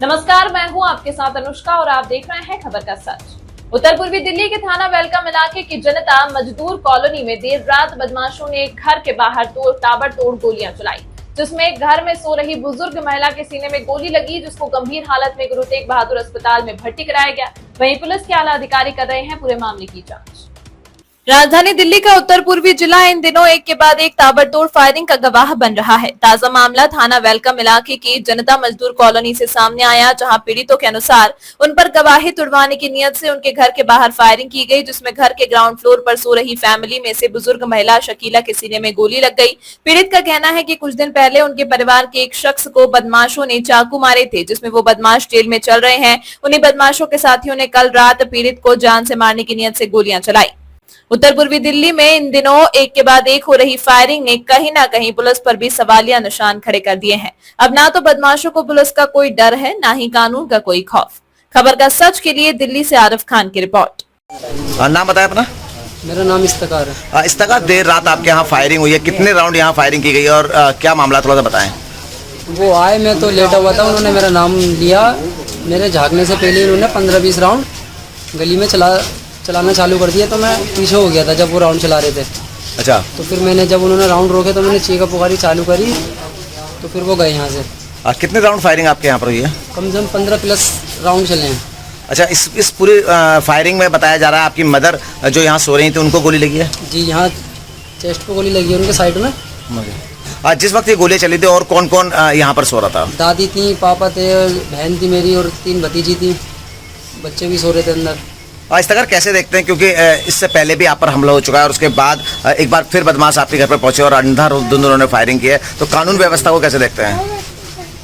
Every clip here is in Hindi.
नमस्कार, मैं हूं आपके साथ अनुष्का और आप देख रहे हैं खबर का सच। उत्तर पूर्वी दिल्ली के थाना वेलकम इलाके की जनता मजदूर कॉलोनी में देर रात बदमाशों ने घर के बाहर ताबड़तोड़ गोलियां चलाई, जिसमें घर में सो रही बुजुर्ग महिला के सीने में गोली लगी, जिसको गंभीर हालत में गुरु तेग बहादुर अस्पताल में भर्ती कराया गया। वहीं पुलिस के आला अधिकारी कर रहे हैं पूरे मामले की जाँच। राजधानी दिल्ली का उत्तर पूर्वी जिला इन दिनों एक के बाद एक ताबड़तोड़ फायरिंग का गवाह बन रहा है। ताजा मामला थाना वेलकम इलाके की जनता मजदूर कॉलोनी से सामने आया, जहां पीड़ितों के अनुसार उन पर गवाही तुड़वाने की नियत से उनके घर के बाहर फायरिंग की गई, जिसमें घर के ग्राउंड फ्लोर पर सो रही फैमिली में से बुजुर्ग महिला शकीला के सीने में गोली लग गई। पीड़ित का कहना है कि कुछ दिन पहले उनके परिवार के एक शख्स को बदमाशों ने चाकू मारे थे, जिसमें वो बदमाश जेल में चल रहे हैं। उन्हीं बदमाशों के साथियों ने कल रात पीड़ित को जान से मारने की नियत से गोलियां चलाई। उत्तर पूर्वी दिल्ली में इन दिनों एक के बाद एक हो रही फायरिंग ने कहीं ना कहीं पुलिस पर भी सवालिया निशान खड़े कर दिए हैं। अब ना तो बदमाशों को पुलिस का कोई डर है, ना ही कानून का कोई खौफ। खबर का सच के लिए दिल्ली से आरिफ खान की रिपोर्ट। नाम बताया अपना? मेरा नाम इस्तकार है। इस्तकार, देर रात आपके यहाँ फायरिंग हुई है, कितने राउंड यहाँ फायरिंग की गई और क्या मामला थोड़ा सा बताएं। वो आए, मैं तो लेटा हुआ था, उन्होंने मेरा नाम लिया। मेरे झाँकने से पहले उन्होंने 15-20 राउंड गली में चलाना चालू कर दिया, तो मैं पीछे हो गया था जब वो राउंड चला रहे थे। अच्छा। तो फिर मैंने जब उन्होंने राउंड रोके तो मैंने चीखा पुकारी चालू करी, तो फिर वो गए यहाँ से। कितने राउंड फायरिंग आपके यहाँ पर हुई है? कम से कम 15+ राउंड चले हैं। अच्छा, इस पूरी फायरिंग में बताया जा रहा है आपकी मदर जो यहाँ सो रही थी उनको गोली लगी है? जी, यहाँ चेस्ट पे गोली लगी है, उनके साइड में। जिस वक्त ये गोलियाँ चली थी और कौन कौन यहाँ पर सो रहा था? दादी थी, पापा थे, बहन थी मेरी और 3 भतीजी थी, बच्चे भी सो रहे थे अंदर। इस्तकार, कैसे देखते हैं, क्योंकि इससे पहले भी आप पर हमला हो चुका है और उसके बाद एक बार फिर बदमाश आपके घर पर पहुंचे और अंधाधुंध उन्होंने फायरिंग की है, तो कानून व्यवस्था को कैसे देखते हैं?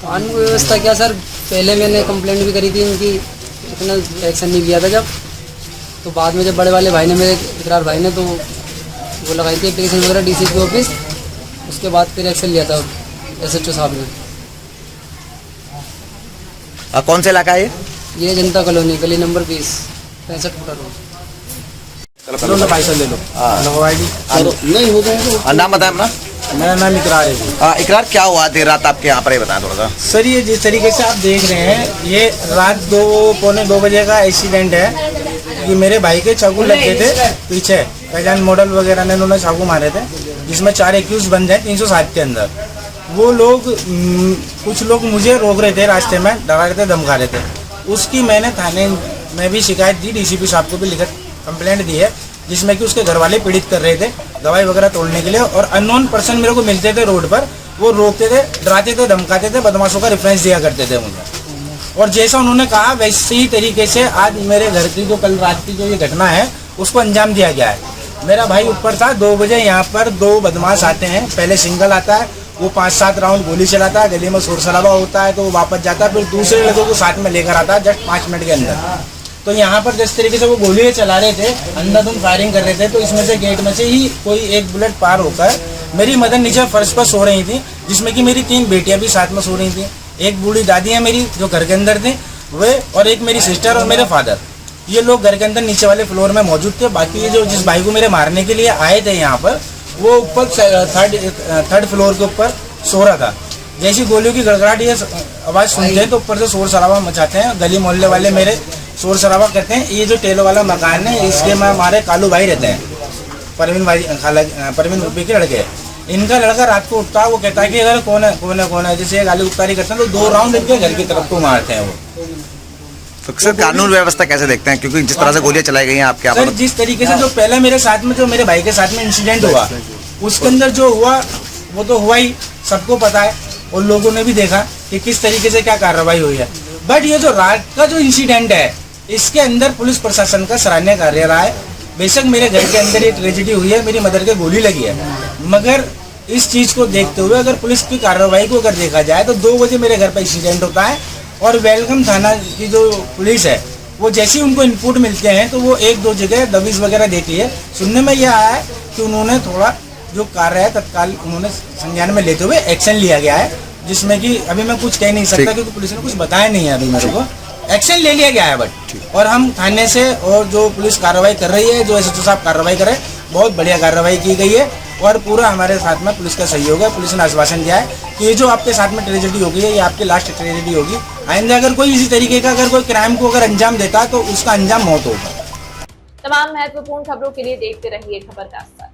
कानून व्यवस्था क्या सर, पहले मैंने कंप्लेंट भी करी थी, उनकी इतना एक्शन नहीं लिया था जब, तो बाद में जब बड़े वाले भाई ने, मेरे इकरार भाई ने, तो वो लगाई थी एप्लीकेशन वगैरह DCP ऑफिस, उसके बाद फिर एक्शन लिया था SHO साहब ने। कौन सा इलाका है ये जनता कॉलोनी, गली नंबर 20, 65 फुटा रोड। पैसा ले लो। नहीं हो जाएगा। नाम बताएं अपना? मेरा नाम इकरार है। इकरार, क्या हुआ देर रात आपके यहाँ पर, ये बताएं थोड़ा सा। सर, ये जिस तरीके से आप देख रहे हैं, ये रात 2-2 बजे का एक्सीडेंट है कि मेरे भाई के चाकू लगे थे पीछे, कल्याण मॉडल वगैरह ने उन्होंने चाकू मारे थे, जिसमें 4 एक्यूज बंद हैं 307 के अंदर। वो लोग कुछ लोग मुझे रोक रहे थे, रास्ते में डरा रहे थे, धमका रहे थे। उसकी मैंने थाने में भी शिकायत दी, DCP साहब को भी लिखित कंप्लेंट दी है, जिसमें कि उसके घर वाले पीड़ित कर रहे थे दवाई वगैरह तोड़ने के लिए, और अननोन पर्सन मेरे को मिलते थे रोड पर, वो रोकते थे, डराते थे, धमकाते थे, बदमाशों का रेफरेंस दिया करते थे मुझे। और जैसा उन्होंने कहा वैसे ही तरीके से आज मेरे घर की जो कल रात की जो ये घटना है उसको अंजाम दिया गया है। मेरा भाई ऊपर था, 2 बजे यहाँ पर 2 बदमाश आते हैं, पहले सिंगल आता है, वो 5-7 राउंड गोली चलाता है, गली में शोर शराबा होता है, तो वो वापस जाता है, फिर दूसरे लोगों को साथ में लेकर आता है जस्ट 5 मिनट के अंदर। तो यहाँ पर जिस तरीके से वो गोली चला रहे थे, अंधाधुंध फायरिंग कर रहे थे, तो इसमें से गेट में से ही कोई एक बुलेट पार होकर मेरी मदर नीचे फर्श पर सो रही थी, जिसमें कि मेरी 3 बेटियां भी साथ में सो रही थी। एक बूढ़ी दादी है मेरी जो घर के अंदर थी, वे, और एक मेरी सिस्टर और मेरे फादर, ये लोग घर के अंदर नीचे वाले फ्लोर में मौजूद थे। बाकी ये जो जिस भाई को मेरे मारने के लिए आए थे यहाँ पर, वो ऊपर 3rd फ्लोर के ऊपर सो रहा था। जैसी गोलियों की गड़गड़ाहट ये आवाज़ सुनते हैं तो ऊपर से शोर शराबा मचाते हैं, गली मोहल्ले वाले मेरे शोर शराबा करते हैं। ये जो टेलो वाला मकान है, इसके में हमारे कालू भाई रहते हैं, परवीन रूपी के लड़के। इनका लड़का रात को उठता है, वो कहता है कि अगर कौन है, जैसे गाली गुप्तारी करते हैं तो 2 राउंड इनके घर की तरफ को मारते हैं वो। तो सर, कानून व्यवस्था कैसे देखते हैं, क्योंकि जिस तरह से गोलियां चलाई गई हैं आपके यहाँ पर? जिस तरीके से जो पहले मेरे साथ में, जो मेरे भाई के साथ में इंसिडेंट हुआ, उसके अंदर जो हुआ वो तो हुआ ही, सबको पता है, और लोगों ने भी देखा कि किस तरीके से क्या कार्रवाई हुई है। बट ये जो रात का जो इंसिडेंट है, इसके अंदर पुलिस प्रशासन का सराहनीय कार्य रहा है। बेशक मेरे घर के अंदर ये ट्रेजेडी हुई है, मेरी मदर के गोली लगी है, मगर इस चीज़ को देखते हुए अगर पुलिस की कार्रवाई को अगर देखा जाए तो 2 बजे मेरे घर पर इंसिडेंट होता है, और वेलकम थाना की जो पुलिस है, वो जैसे ही उनको इनपुट मिलते हैं तो वो 1-2 जगह दबिश वगैरह देती है। सुनने में यह आया है कि उन्होंने थोड़ा जो कार्य है तत्काल उन्होंने संज्ञान में लेते हुए एक्शन लिया गया है, जिसमें कि अभी मैं कुछ कह नहीं सकता क्योंकि पुलिस ने कुछ बताया नहीं है अभी मेरे को। एक्शन ले लिया गया है बट, और हम थाने से और जो पुलिस कार्रवाई कर रही है, जो SHO साहब कार्रवाई कर रहे हैं, बहुत बढ़िया कार्रवाई की गई है और पूरा हमारे साथ में पुलिस का सहयोग है। पुलिस ने आश्वासन दिया है कि ये जो आपके साथ में ट्रेजेडी होगी, ये आपकी लास्ट ट्रेजेडी होगी, आइंदा अगर कोई इसी तरीके का अगर कोई क्राइम को अगर अंजाम देता तो उसका अंजाम मौत होगा। तमाम महत्वपूर्ण खबरों के लिए देखते रहिए खबर का असर।